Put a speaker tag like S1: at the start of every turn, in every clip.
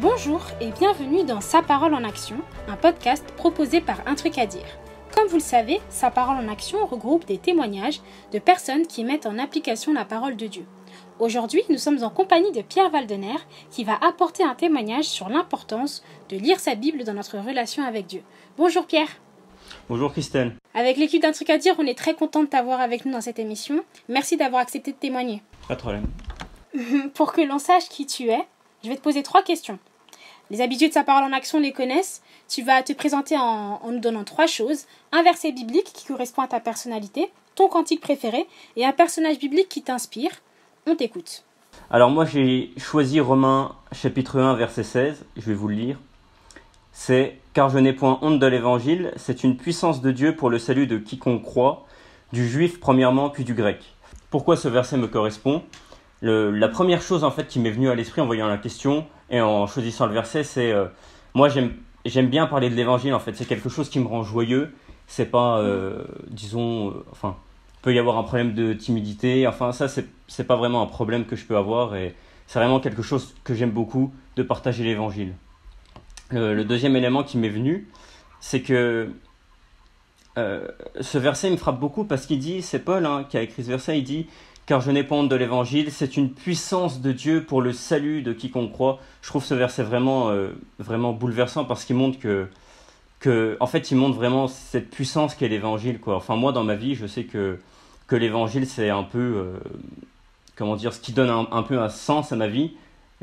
S1: Bonjour et bienvenue dans Sa parole en action, un podcast proposé par Un truc à dire. Comme vous le savez, Sa parole en action regroupe des témoignages de personnes qui mettent en application la parole de Dieu. Aujourd'hui, nous sommes en compagnie de Pierre Valdener qui va apporter un témoignage sur l'importance de lire sa Bible dans notre relation avec Dieu. Bonjour Pierre.
S2: Bonjour Christelle.
S1: Avec l'équipe d'Un truc à dire, on est très content de t'avoir avec nous dans cette émission. Merci d'avoir accepté de témoigner.
S2: Pas de problème.
S1: Pour que l'on sache qui tu es, je vais te poser 3 questions. Les habitués de Sa parole en action les connaissent. Tu vas te présenter en nous donnant 3 choses. Un verset biblique qui correspond à ta personnalité, ton cantique préféré et un personnage biblique qui t'inspire. On t'écoute.
S2: Alors moi j'ai choisi Romains chapitre 1 verset 16, je vais vous le lire. C'est « Car je n'ai point honte de l'évangile, c'est une puissance de Dieu pour le salut de quiconque croit, du juif premièrement puis du grec. » Pourquoi ce verset me correspond ? La première chose en fait qui m'est venue à l'esprit en voyant la question et en choisissant le verset, c'est moi j'aime bien parler de l'évangile en fait, c'est quelque chose qui me rend joyeux, c'est pas enfin peut y avoir un problème de timidité, enfin ça c'est pas vraiment un problème que je peux avoir et c'est vraiment quelque chose que j'aime beaucoup de partager l'évangile. Le deuxième élément qui m'est venu, c'est que ce verset me frappe beaucoup parce qu'il dit, c'est Paul qui a écrit ce verset, il dit « Car je n'ai pas honte de l'évangile, c'est une puissance de Dieu pour le salut de quiconque croit ». Je trouve ce verset vraiment bouleversant parce qu'il montre en fait, il montre vraiment cette puissance qu'est l'évangile, quoi. Enfin, moi, dans ma vie, je sais que l'évangile, c'est un peu, ce qui donne un peu un sens à ma vie.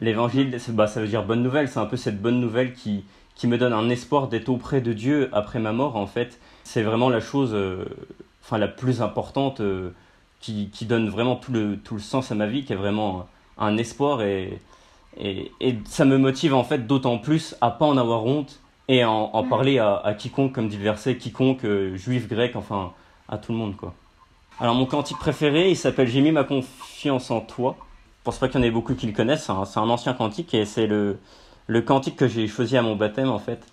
S2: L'évangile, ça veut dire bonne nouvelle. C'est un peu cette bonne nouvelle qui me donne un espoir d'être auprès de Dieu après ma mort, en fait. C'est vraiment la chose, la plus importante, qui donne vraiment tout le sens à ma vie, qui est vraiment un espoir. Et ça me motive, en fait, d'autant plus à pas en avoir honte et en parler à quiconque, comme dit le verset, quiconque, juif, grec, enfin, à tout le monde, quoi. Alors, mon cantique préféré, il s'appelle « J'ai mis ma confiance en toi ». Je pense pas qu'il y en ait beaucoup qui le connaissent, c'est un ancien cantique et c'est le cantique que j'ai choisi à mon baptême, en fait.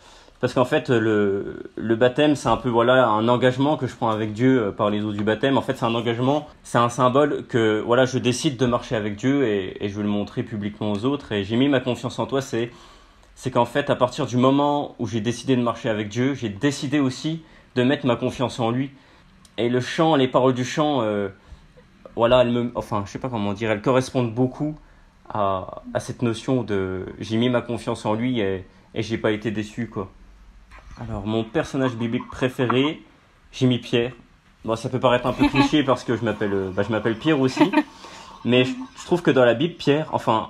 S2: Parce qu'en fait, le baptême, c'est un peu un engagement que je prends avec Dieu par les eaux du baptême. En fait, c'est un engagement, c'est un symbole que je décide de marcher avec Dieu et je veux le montrer publiquement aux autres. Et j'ai mis ma confiance en toi, c'est qu'en fait, à partir du moment où j'ai décidé de marcher avec Dieu, j'ai décidé aussi de mettre ma confiance en lui. Et le chant, les paroles du chant, je sais pas comment dire, elles correspondent beaucoup à cette notion de j'ai mis ma confiance en lui et j'ai pas été déçu, quoi. Alors, mon personnage biblique préféré, j'ai mis Pierre. Bon, ça peut paraître un peu cliché parce que je m'appelle Pierre aussi, mais je trouve que dans la Bible, Pierre, enfin,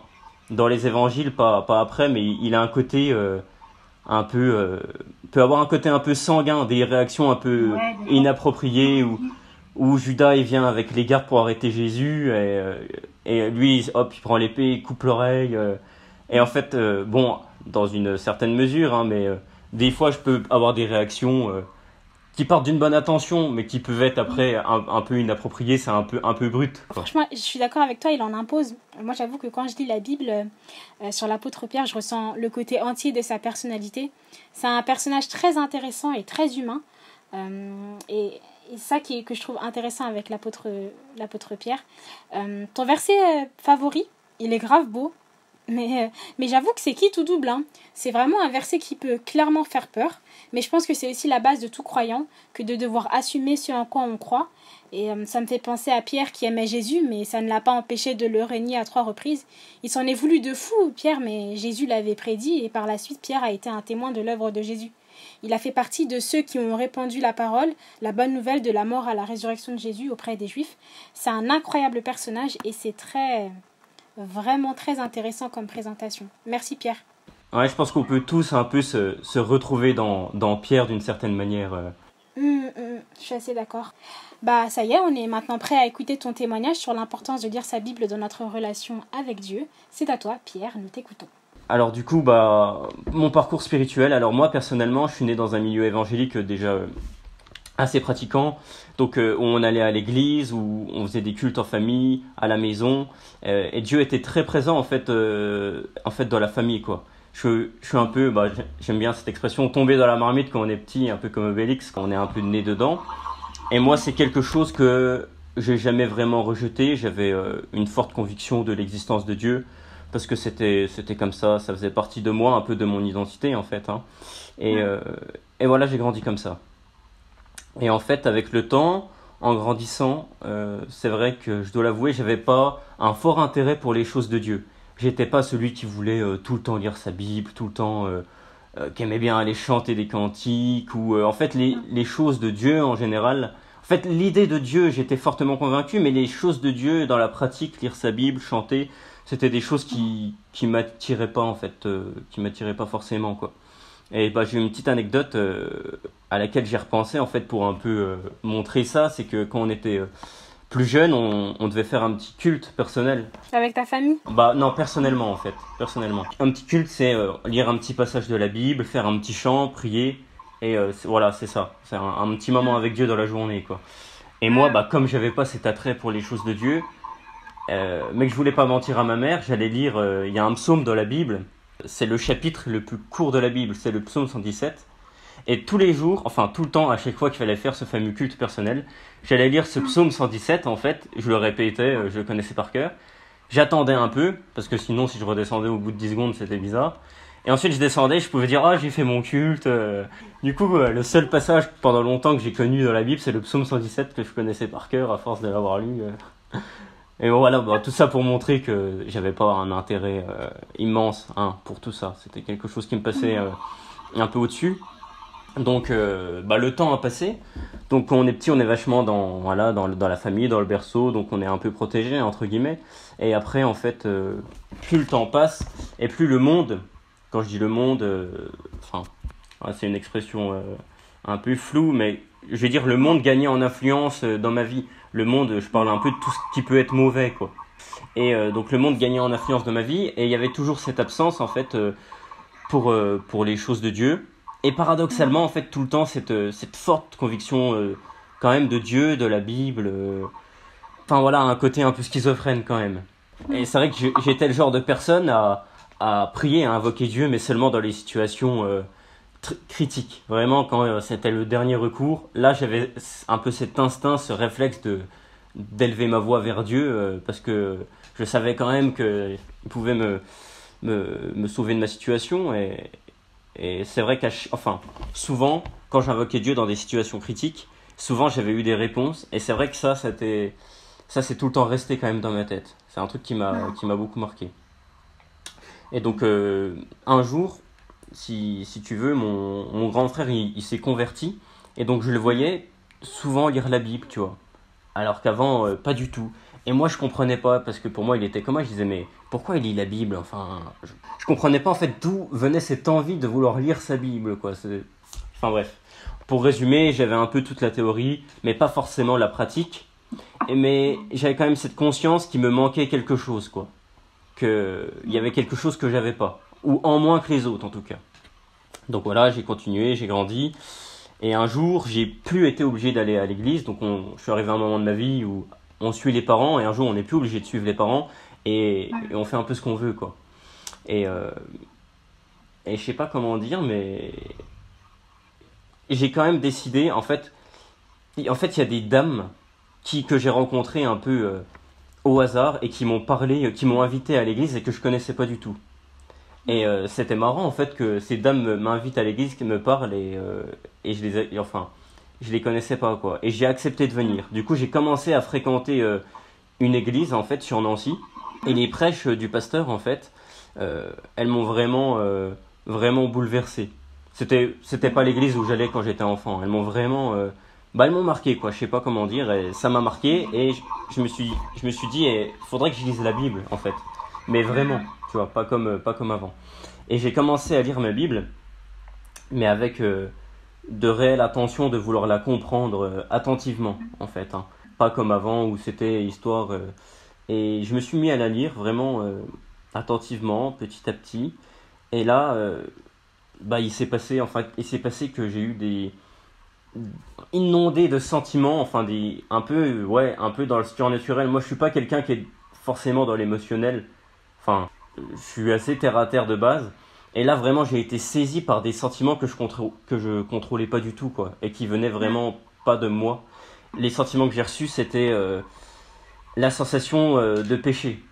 S2: dans les évangiles, pas après, mais il a un côté peut avoir un côté un peu sanguin, des réactions un peu inappropriées où Judas il vient avec les gardes pour arrêter Jésus et lui hop il prend l'épée, il coupe l'oreille et en fait dans une certaine mesure mais des fois je peux avoir des réactions qui partent d'une bonne intention mais qui peuvent être après un peu inappropriées, c'est un peu brut, quoi.
S1: Franchement, je suis d'accord avec toi, il en impose. Moi, j'avoue que quand je lis la Bible sur l'apôtre Pierre, je ressens le côté entier de sa personnalité. C'est un personnage très intéressant et très humain. Et ça que je trouve intéressant avec l'apôtre Pierre. Ton verset favori, il est grave beau. Mais j'avoue que c'est qui tout double. C'est vraiment un verset qui peut clairement faire peur. Mais je pense que c'est aussi la base de tout croyant que de devoir assumer ce en quoi on croit. Et ça me fait penser à Pierre qui aimait Jésus, mais ça ne l'a pas empêché de le renier à 3 reprises. Il s'en est voulu de fou, Pierre, mais Jésus l'avait prédit. Et par la suite, Pierre a été un témoin de l'œuvre de Jésus. Il a fait partie de ceux qui ont répandu la parole, la bonne nouvelle de la mort à la résurrection de Jésus auprès des Juifs. C'est un incroyable personnage et c'est vraiment très intéressant comme présentation. Merci Pierre.
S2: Ouais, je pense qu'on peut tous un peu se retrouver dans Pierre d'une certaine manière.
S1: Je suis assez d'accord. Ça y est, on est maintenant prêt à écouter ton témoignage sur l'importance de lire sa Bible dans notre relation avec Dieu. C'est à toi, Pierre, nous t'écoutons.
S2: Alors du coup, mon parcours spirituel, alors moi personnellement, je suis né dans un milieu évangélique déjà assez pratiquant, donc où on allait à l'église, où on faisait des cultes en famille, à la maison, et Dieu était très présent en fait dans la famille, quoi. Je suis un peu, j'aime bien cette expression, tomber dans la marmite quand on est petit, un peu comme Obélix, quand on est un peu né dedans. Et moi, c'est quelque chose que j'ai jamais vraiment rejeté. J'avais une forte conviction de l'existence de Dieu. parce que c'était comme ça faisait partie de moi, un peu de mon identité en fait, hein. Et voilà, j'ai grandi comme ça. Et en fait, avec le temps, en grandissant, c'est vrai que je dois l'avouer, j'avais pas un fort intérêt pour les choses de Dieu. J'étais pas celui qui voulait tout le temps lire sa Bible, tout le temps qui aimait bien aller chanter des cantiques, ou en fait les choses de Dieu en général. En fait, l'idée de Dieu, j'étais fortement convaincu, mais les choses de Dieu dans la pratique, lire sa Bible, chanter, c'était des choses qui m'attiraient pas en fait, qui m'attiraient pas forcément quoi. Et bah, j'ai une petite anecdote à laquelle j'ai repensé en fait pour un peu montrer ça, c'est que quand on était plus jeune, on devait faire un petit culte personnel.
S1: Avec ta famille?
S2: Bah non, personnellement en fait, personnellement. Un petit culte, c'est lire un petit passage de la Bible, faire un petit chant, prier, et voilà, c'est ça. C'est un petit moment avec Dieu dans la journée, quoi. Et moi, bah comme j'avais pas cet attrait pour les choses de Dieu, mais que je voulais pas mentir à ma mère, j'allais lire, il y a un psaume dans la Bible, c'est le chapitre le plus court de la Bible, c'est le psaume 117. Et tous les jours, enfin tout le temps, à chaque fois qu'il fallait faire ce fameux culte personnel, j'allais lire ce psaume 117 en fait, je le répétais, je le connaissais par cœur. J'attendais un peu, parce que sinon si je redescendais au bout de 10 secondes c'était bizarre. Et ensuite je descendais, je pouvais dire « Ah, j'ai fait mon culte ». Du coup, le seul passage pendant longtemps que j'ai connu dans la Bible, c'est le psaume 117 que je connaissais par cœur à force de l'avoir lu. Et voilà, bah, tout ça pour montrer que j'avais pas un intérêt immense pour tout ça. C'était quelque chose qui me passait un peu au-dessus. Donc bah, le temps a passé. Donc quand on est petit, on est vachement dans la famille, dans le berceau, donc on est un peu protégé entre guillemets. Et après en fait, plus le temps passe et plus le monde, quand je dis le monde, c'est une expression un peu floue, mais je vais dire le monde gagnait en influence dans ma vie. Le monde, je parle un peu de tout ce qui peut être mauvais quoi. Et donc le monde gagnait en influence dans ma vie et il y avait toujours cette absence en fait pour les choses de Dieu. Et paradoxalement, en fait, tout le temps, cette forte conviction quand même de Dieu, de la Bible. Enfin voilà, un côté un peu schizophrène quand même. Et c'est vrai que j'étais le genre de personne à prier, à invoquer Dieu, mais seulement dans les situations critiques. Vraiment, quand c'était le dernier recours, là, j'avais un peu cet instinct, ce réflexe d'élever ma voix vers Dieu, parce que je savais quand même qu'il pouvait me sauver de ma situation. Et c'est vrai souvent, quand j'invoquais Dieu dans des situations critiques, souvent j'avais eu des réponses. Et c'est vrai que ça c'est tout le temps resté quand même dans ma tête. C'est un truc qui m'a beaucoup marqué. Et donc, un jour, si tu veux, mon grand frère, il s'est converti. Et donc, je le voyais souvent lire la Bible, tu vois. Alors qu'avant, pas du tout. Et moi, je comprenais pas, parce que pour moi, il était comme moi. Je disais, mais pourquoi il lit la Bible? Enfin, je comprenais pas, en fait, d'où venait cette envie de vouloir lire sa Bible, quoi. Enfin, bref. Pour résumer, j'avais un peu toute la théorie, mais pas forcément la pratique. Mais j'avais quand même cette conscience qu'il me manquait quelque chose, quoi. Qu'il y avait quelque chose que j'avais pas. Ou en moins que les autres, en tout cas. Donc voilà, j'ai continué, j'ai grandi. Et un jour, j'ai plus été obligé d'aller à l'église. Donc je suis arrivé à un moment de ma vie où on suit les parents. Et un jour, on n'est plus obligé de suivre les parents. Et on fait un peu ce qu'on veut, quoi. Et je sais pas comment dire, mais j'ai quand même décidé, en fait, il y a des dames que j'ai rencontrées un peu au hasard et qui m'ont parlé, qui m'ont invité à l'église et que je connaissais pas du tout. Et c'était marrant en fait que ces dames m'invitent à l'église, qui me parlent et je les connaissais pas quoi. Et j'ai accepté de venir. Du coup j'ai commencé à fréquenter une église en fait sur Nancy et les prêches du pasteur en fait, elles m'ont vraiment bouleversé. C'était pas l'église où j'allais quand j'étais enfant. Elles m'ont vraiment elles m'ont marqué quoi. Je sais pas comment dire. Et ça m'a marqué et je me suis dit faudrait que je lise la Bible en fait. Mais vraiment, tu vois, pas comme avant. Et j'ai commencé à lire ma Bible, mais avec de réelle attention de vouloir la comprendre attentivement, en fait. Pas comme avant où c'était histoire. Et je me suis mis à la lire vraiment attentivement, petit à petit. Et là, il s'est passé que j'ai eu inondé de sentiments, un peu dans le surnaturel. Moi, je suis pas quelqu'un qui est forcément dans l'émotionnel. Enfin, je suis assez terre à terre de base. Et là, vraiment, j'ai été saisi par des sentiments que je contrôlais pas du tout, quoi. Et qui venaient vraiment pas de moi. Les sentiments que j'ai reçus, c'était la sensation de péché.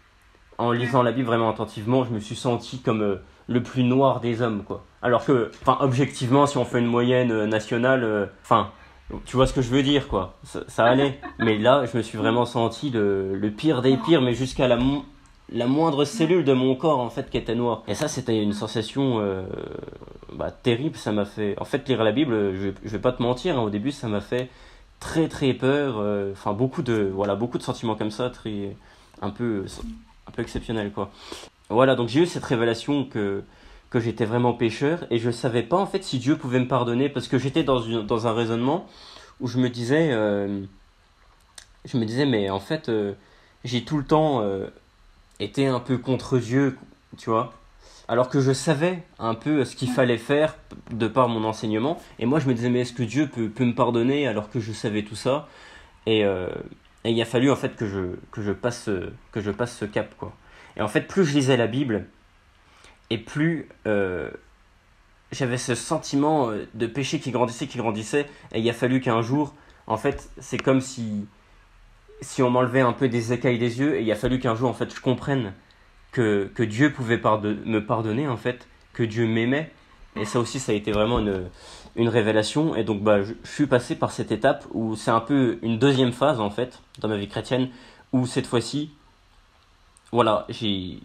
S2: en lisant la Bible vraiment attentivement, je me suis senti comme le plus noir des hommes, quoi. Alors que, enfin, objectivement, si on fait une moyenne nationale, enfin, tu vois ce que je veux dire, quoi. Ça allait. Mais là, je me suis vraiment senti le pire des pires, mais jusqu'à la moindre cellule de mon corps, en fait, qui était noire. Et ça, c'était une sensation terrible. Ça m'a fait... En fait, lire la Bible, je vais pas te mentir, hein, au début, ça m'a fait très, très peur. Enfin, beaucoup de sentiments comme ça, un peu exceptionnels, quoi. Voilà, donc j'ai eu cette révélation que j'étais vraiment pécheur et je savais pas en fait si Dieu pouvait me pardonner parce que j'étais dans un raisonnement où je me disais mais en fait j'ai tout le temps été un peu contre Dieu, tu vois, alors que je savais un peu ce qu'il fallait faire de par mon enseignement et moi je me disais mais est-ce que Dieu peut me pardonner alors que je savais tout ça et il a fallu en fait que je passe ce cap, quoi. Et en fait plus je lisais la Bible et plus j'avais ce sentiment de péché qui grandissait, et il a fallu qu'un jour, en fait, c'est comme si on m'enlevait un peu des écailles des yeux, et il a fallu qu'un jour, en fait, je comprenne que Dieu pouvait me pardonner, en fait, que Dieu m'aimait, et ça aussi, ça a été vraiment une révélation, et donc je suis passé par cette étape où c'est un peu une deuxième phase, en fait, dans ma vie chrétienne, où cette fois-ci, voilà, j'ai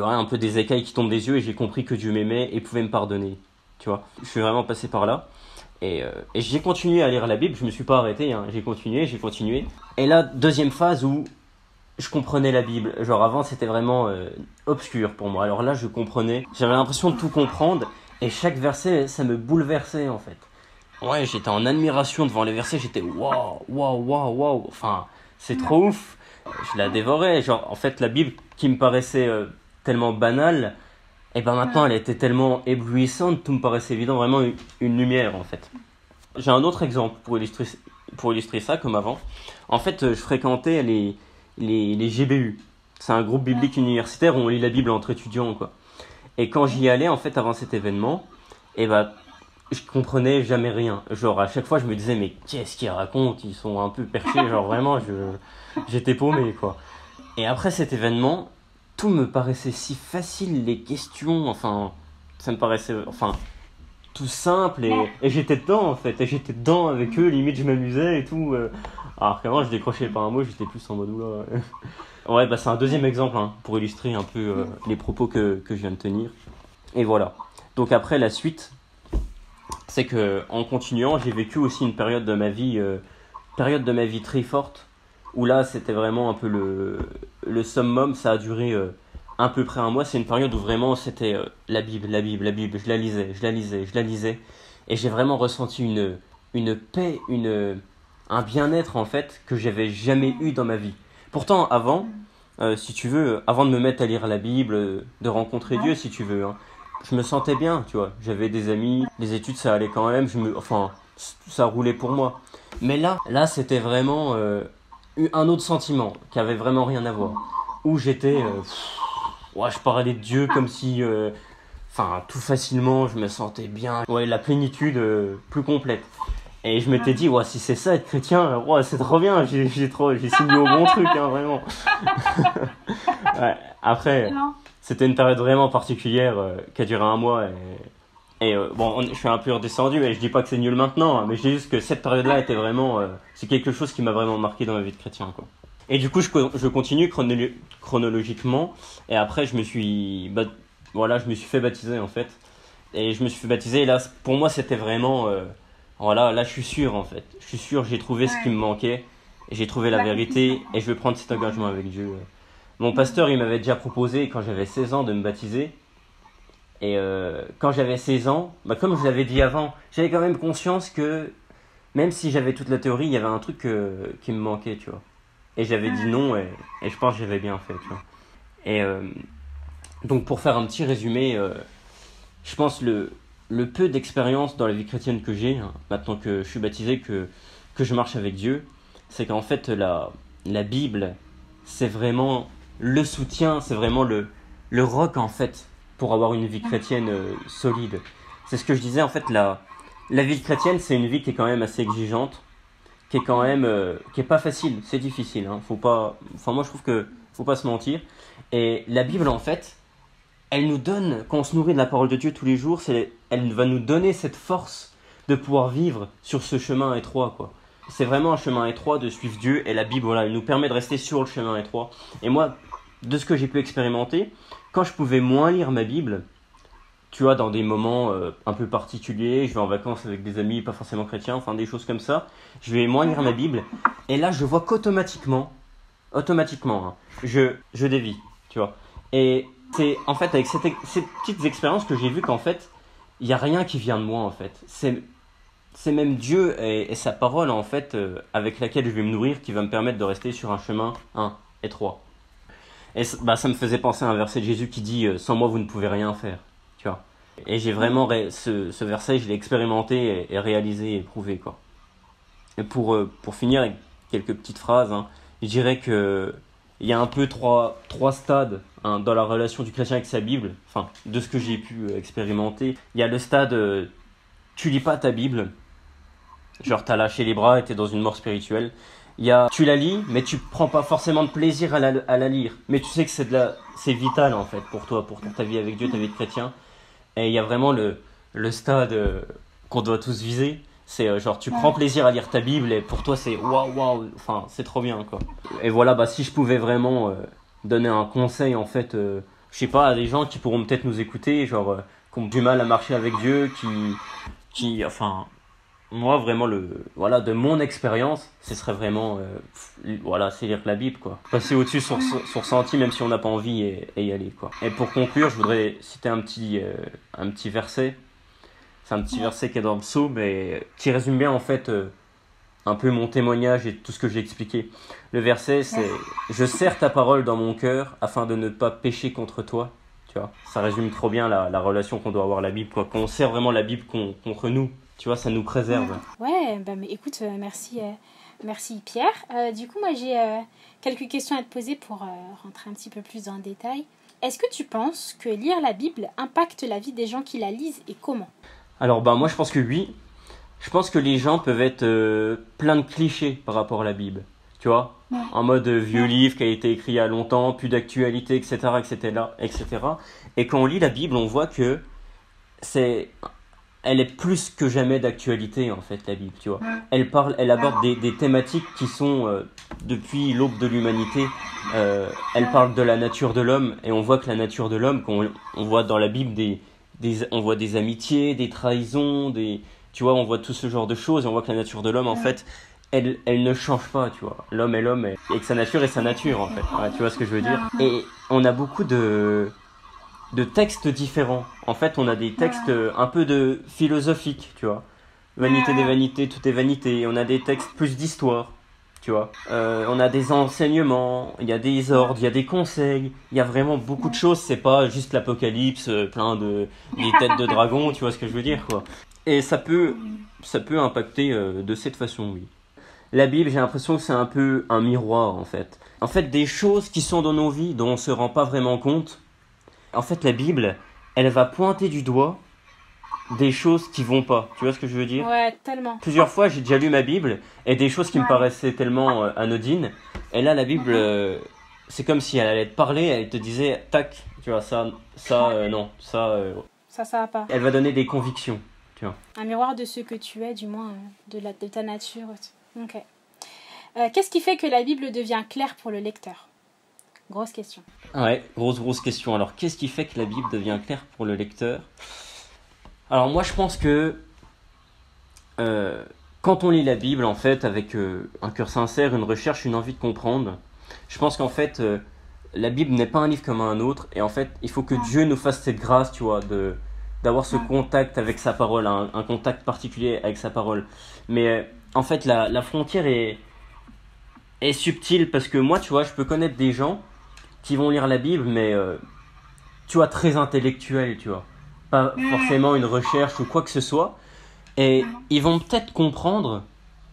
S2: un peu des écailles qui tombent des yeux et j'ai compris que Dieu m'aimait et pouvait me pardonner, tu vois. Je suis vraiment passé par là et j'ai continué à lire la Bible, je me suis pas arrêté, hein. J'ai continué. Et là, deuxième phase où je comprenais la Bible. Genre avant, c'était vraiment obscur pour moi. Alors là, je comprenais, j'avais l'impression de tout comprendre et chaque verset, ça me bouleversait en fait. Ouais, j'étais en admiration devant les versets, j'étais waouh. Enfin, c'est trop ouf. Je la dévorais, genre en fait la Bible qui me paraissait tellement banale, et ben maintenant elle était tellement éblouissante, tout me paraissait évident, vraiment une lumière en fait. J'ai un autre exemple pour illustrer ça comme avant. En fait, je fréquentais les GBU. C'est un groupe biblique universitaire où on lit la Bible entre étudiants, quoi. Et quand j'y allais en fait avant cet événement, et je comprenais jamais rien. Genre à chaque fois je me disais mais qu'est-ce qu'ils racontent, ils sont un peu perchés, genre vraiment j'étais paumé, quoi. Et après cet événement, tout me paraissait si facile, les questions, enfin ça me paraissait tout simple et j'étais dedans en fait, et j'étais dedans avec eux, limite je m'amusais et tout. Alors que moi je décrochais pas un mot, j'étais plus en mode oula. Ouais, c'est un deuxième exemple, hein, pour illustrer un peu les propos que je viens de tenir. Et voilà. Donc après la suite, c'est que en continuant, j'ai vécu aussi une période de ma vie très forte, où là c'était vraiment un peu le summum. Ça a duré à peu près un mois. C'est une période où vraiment c'était la Bible, je la lisais, et j'ai vraiment ressenti une paix, un bien-être en fait que j'avais jamais eu dans ma vie. Pourtant avant, si tu veux, avant de me mettre à lire la Bible, de rencontrer Dieu si tu veux, hein, je me sentais bien, tu vois. J'avais des amis, les études ça allait quand même, ça roulait pour moi. Mais là c'était vraiment un autre sentiment qui avait vraiment rien à voir. Où j'étais, je parlais de Dieu comme si, tout facilement, je me sentais bien. Ouais, la plénitude plus complète. Et je m'étais dit, si c'est ça être chrétien, c'est trop bien, j'ai signé au bon truc, hein, vraiment. Ouais, après, c'était une période vraiment particulière qui a duré un mois. Je suis un peu redescendu et je dis pas que c'est nul maintenant, hein, mais je dis juste que cette période-là était vraiment, c'est quelque chose qui m'a vraiment marqué dans ma vie de chrétien, quoi. Et du coup, je continue chronologiquement, et après, je me suis fait baptiser en fait. Et je me suis fait baptiser, et là, pour moi, c'était vraiment, là, je suis sûr en fait. Je suis sûr, j'ai trouvé ce qui me manquait, et j'ai trouvé la vérité, et je vais prendre cet engagement avec Dieu. Mon pasteur, il m'avait déjà proposé, quand j'avais 16 ans, de me baptiser. Et quand j'avais 16 ans, comme je l'avais dit avant, j'avais quand même conscience que, même si j'avais toute la théorie, il y avait un truc qui me manquait, tu vois. Et j'avais dit non, et je pense que j'avais bien fait, tu vois. Et donc pour faire un petit résumé, je pense le peu d'expérience dans la vie chrétienne que j'ai, hein, maintenant que je suis baptisé, que je marche avec Dieu, c'est qu'en fait la Bible, c'est vraiment le soutien, c'est vraiment le roc en fait, pour avoir une vie chrétienne solide. C'est ce que je disais, en fait, la vie chrétienne, c'est une vie qui est quand même assez exigeante, qui est quand même qui est pas facile, c'est difficile, hein. Faut pas, moi je trouve que faut pas se mentir. Et la Bible, en fait, elle nous donne, quand on se nourrit de la parole de Dieu tous les jours, elle va nous donner cette force de pouvoir vivre sur ce chemin étroit, quoi. C'est vraiment un chemin étroit de suivre Dieu, et la Bible, voilà, elle nous permet de rester sur le chemin étroit. Et moi, de ce que j'ai pu expérimenter, quand je pouvais moins lire ma Bible, tu vois, dans des moments un peu particuliers, je vais en vacances avec des amis, pas forcément chrétiens, enfin des choses comme ça, je vais moins lire ma Bible, et là je vois qu'automatiquement, hein, je dévie, tu vois. Et c'est en fait avec ces petites expériences que j'ai vu qu'en fait, il n'y a rien qui vient de moi en fait. C'est même Dieu et sa parole en fait avec laquelle je vais me nourrir qui va me permettre de rester sur un chemin étroit. Et ça me faisait penser à un verset de Jésus qui dit sans moi vous ne pouvez rien faire, tu vois. Et j'ai vraiment ce verset, je l'ai expérimenté et réalisé et éprouvé, quoi. Et pour finir avec quelques petites phrases, hein, je dirais que il y a un peu trois stades dans la relation du chrétien avec sa Bible, enfin de ce que j'ai pu expérimenter. Il y a le stade tu lis pas ta Bible, genre t'as lâché les bras et t'es dans une mort spirituelle. Il y a tu la lis, mais tu prends pas forcément de plaisir à la lire, mais tu sais que c'est vital en fait pour toi, pour ta vie avec Dieu, ta vie de chrétien. Et il y a vraiment le stade qu'on doit tous viser. C'est genre tu prends plaisir à lire ta Bible et pour toi c'est waouh, enfin c'est trop bien, quoi. Et voilà, si je pouvais vraiment donner un conseil en fait, je sais pas, à des gens qui pourront peut-être nous écouter, genre qui ont du mal à marcher avec Dieu, enfin moi vraiment de mon expérience, ce serait vraiment c'est lire la Bible, quoi. Passer au-dessus sur ressenti même si on n'a pas envie et y aller, quoi. Et pour conclure, je voudrais citer un petit verset. C'est un petit verset qui est dans le psaume et qui résume bien en fait un peu mon témoignage et tout ce que j'ai expliqué. Le verset c'est je serre ta parole dans mon cœur afin de ne pas pécher contre toi. Tu vois, ça résume trop bien la relation qu'on doit avoir à la Bible, quoi. Quand on sert vraiment la Bible contre nous, tu vois, ça nous préserve.
S1: Ouais, mais écoute, merci Pierre. Du coup, moi j'ai quelques questions à te poser pour rentrer un petit peu plus dans le détail. Est-ce que tu penses que lire la Bible impacte la vie des gens qui la lisent et comment ?
S2: Alors moi je pense que oui. Je pense que les gens peuvent être plein de clichés par rapport à la Bible. Tu vois, en mode vieux livre qui a été écrit il y a longtemps, plus d'actualité, etc., etc., etc. Et quand on lit la Bible, on voit que elle est plus que jamais d'actualité en fait, la Bible, tu vois. Elle aborde des thématiques qui sont depuis l'aube de l'humanité. Elle parle de la nature de l'homme et on voit que la nature de l'homme, on voit dans la Bible on voit des amitiés, des trahisons, tu vois, on voit tout ce genre de choses et on voit que la nature de l'homme en fait, elle ne change pas, tu vois. L'homme est l'homme et que sa nature est sa nature en fait. Ouais, tu vois ce que je veux dire. Et on a beaucoup de textes différents. En fait, on a des textes un peu philosophiques, tu vois. Vanité des vanités, tout est vanité. On a des textes plus d'histoire, tu vois. On a des enseignements, il y a des ordres, il y a des conseils. Il y a vraiment beaucoup de choses. C'est pas juste l'Apocalypse, plein des têtes de dragons, tu vois ce que je veux dire, quoi. Et ça peut impacter de cette façon, oui. La Bible, j'ai l'impression que c'est un peu un miroir, en fait. En fait, des choses qui sont dans nos vies, dont on se rend pas vraiment compte. En fait, la Bible, elle va pointer du doigt des choses qui vont pas. Tu vois ce que je veux dire ?
S1: Ouais, tellement.
S2: Plusieurs fois, j'ai déjà lu ma Bible et des choses qui me paraissaient tellement anodines. Et là, la Bible, c'est comme si elle allait te parler, elle te disait, tac, tu vois, non, ça...
S1: Ça va pas.
S2: Elle va donner des convictions, tu vois.
S1: Un miroir de ce que tu es, du moins, de ta nature. Ok. Qu'est-ce qui fait que la Bible devient claire pour le lecteur ? Grosse question.
S2: Ouais, grosse question. Alors, qu'est-ce qui fait que la Bible devient claire pour le lecteur ? Alors, moi, je pense que quand on lit la Bible, en fait, avec un cœur sincère, une recherche, une envie de comprendre, je pense qu'en fait, la Bible n'est pas un livre comme un autre. Et en fait, il faut que Dieu nous fasse cette grâce, tu vois, d'avoir ce contact avec sa parole, un contact particulier avec sa parole. Mais en fait, la frontière est subtile parce que moi, tu vois, je peux connaître des gens qui vont lire la Bible, mais tu vois, très intellectuel, tu vois. Pas forcément une recherche ou quoi que ce soit. Et ils vont peut-être comprendre,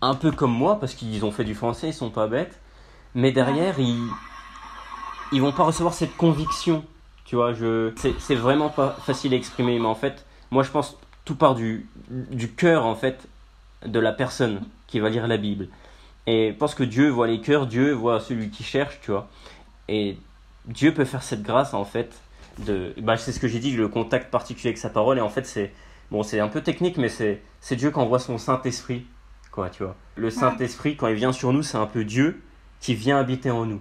S2: un peu comme moi, parce qu'ils ont fait du français, ils sont pas bêtes, mais derrière, ils vont pas recevoir cette conviction, tu vois. C'est vraiment pas facile à exprimer, mais en fait, moi je pense tout part du cœur, en fait, de la personne qui va lire la Bible. Et parce que Dieu voit les cœurs, Dieu voit celui qui cherche, tu vois. Et Dieu peut faire cette grâce, en fait, c'est ce que j'ai dit, le contact particulier avec sa parole. Et en fait, c'est un peu technique, mais c'est Dieu qui envoie son Saint-Esprit, quoi, tu vois. Le Saint-Esprit, quand il vient sur nous, c'est un peu Dieu qui vient habiter en nous.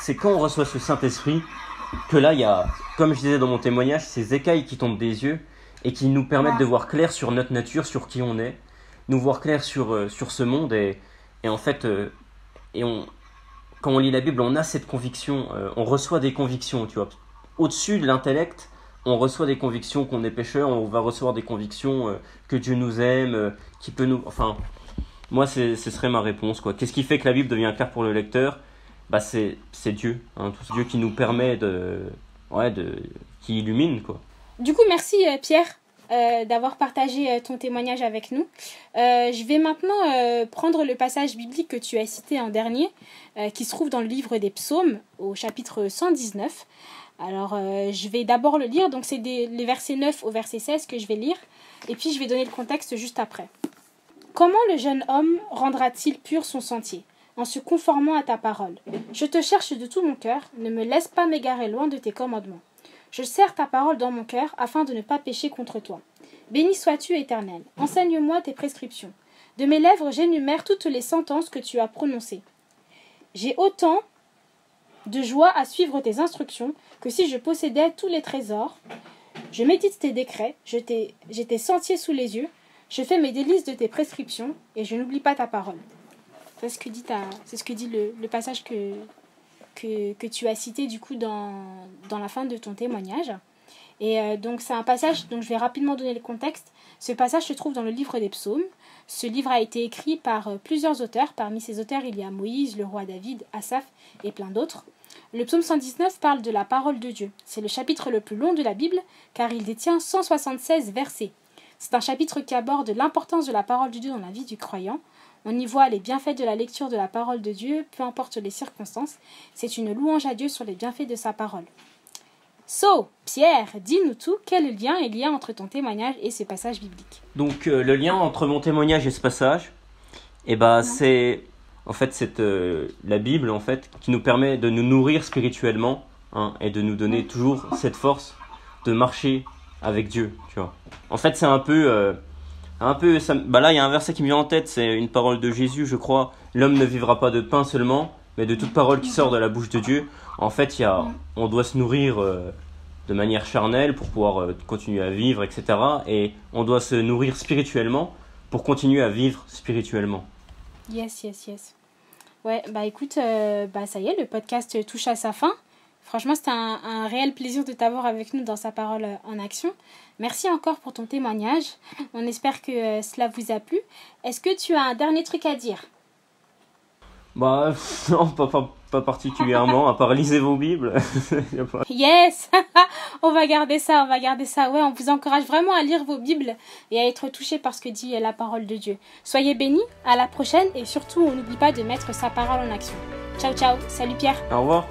S2: C'est quand on reçoit ce Saint-Esprit que là, il y a, comme je disais dans mon témoignage, ces écailles qui tombent des yeux et qui nous permettent de voir clair sur notre nature, sur qui on est, nous voir clair sur ce monde. Et en fait, quand on lit la Bible, on a cette conviction, on reçoit des convictions, tu vois. Au-dessus de l'intellect, on reçoit des convictions qu'on est pécheur, on va recevoir des convictions que Dieu nous aime, qui peut nous... Enfin, moi, ce serait ma réponse, quoi. Qu'est-ce qui fait que la Bible devient claire pour le lecteur ? C'est Dieu, hein, tout Dieu qui nous permet qui illumine, quoi.
S1: Du coup, merci Pierre d'avoir partagé ton témoignage avec nous. Je vais maintenant prendre le passage biblique que tu as cité en dernier, qui se trouve dans le livre des Psaumes, au chapitre 119. Alors, je vais d'abord le lire, donc c'est les versets 9 au verset 16 que je vais lire, et puis je vais donner le contexte juste après. « Comment le jeune homme rendra-t-il pur son sentier ? En se conformant à ta parole. Je te cherche de tout mon cœur, ne me laisse pas m'égarer loin de tes commandements. Je serre ta parole dans mon cœur, afin de ne pas pécher contre toi. Béni sois-tu, Éternel, enseigne-moi tes prescriptions. De mes lèvres j'énumère toutes les sentences que tu as prononcées. J'ai autant de joie à suivre tes instructions, que si je possédais tous les trésors. Je médite tes décrets, j'ai tes sentiers sous les yeux, je fais mes délices de tes prescriptions, et je n'oublie pas ta parole. » C'est ce que dit le passage que tu as cité du coup dans la fin de ton témoignage. Et donc c'est un passage, donc je vais rapidement donner le contexte. Ce passage se trouve dans le livre des Psaumes. Ce livre a été écrit par plusieurs auteurs. Parmi ces auteurs, il y a Moïse, le roi David, Asaph et plein d'autres. Le psaume 119 parle de la parole de Dieu. C'est le chapitre le plus long de la Bible car il détient 176 versets. C'est un chapitre qui aborde l'importance de la parole de Dieu dans la vie du croyant. On y voit les bienfaits de la lecture de la parole de Dieu, peu importe les circonstances. C'est une louange à Dieu sur les bienfaits de sa parole. So, Pierre, dis-nous tout, quel lien il y a entre ton témoignage et ce passage biblique ?
S2: Donc, le lien entre mon témoignage et ce passage, c'est en fait la Bible en fait, qui nous permet de nous nourrir spirituellement, hein, et de nous donner toujours cette force de marcher avec Dieu, tu vois. En fait, c'est un peu là il y a un verset qui me vient en tête, c'est une parole de Jésus, je crois. L'homme ne vivra pas de pain seulement, mais de toute parole qui sort de la bouche de Dieu. En fait, on doit se nourrir de manière charnelle pour pouvoir continuer à vivre, etc. Et on doit se nourrir spirituellement pour continuer à vivre spirituellement.
S1: Yes. Ouais, écoute, ça y est, le podcast touche à sa fin. Franchement, c'était un réel plaisir de t'avoir avec nous dans Sa Parole en Action. Merci encore pour ton témoignage. On espère que cela vous a plu. Est-ce que tu as un dernier truc à dire ?
S2: Non, pas particulièrement, à part lisez vos Bibles.
S1: Yes. On va garder ça. Ouais, on vous encourage vraiment à lire vos Bibles et à être touchés par ce que dit la parole de Dieu. Soyez bénis, à la prochaine et surtout, on n'oublie pas de mettre Sa Parole en action. Ciao, salut Pierre.
S2: Au revoir.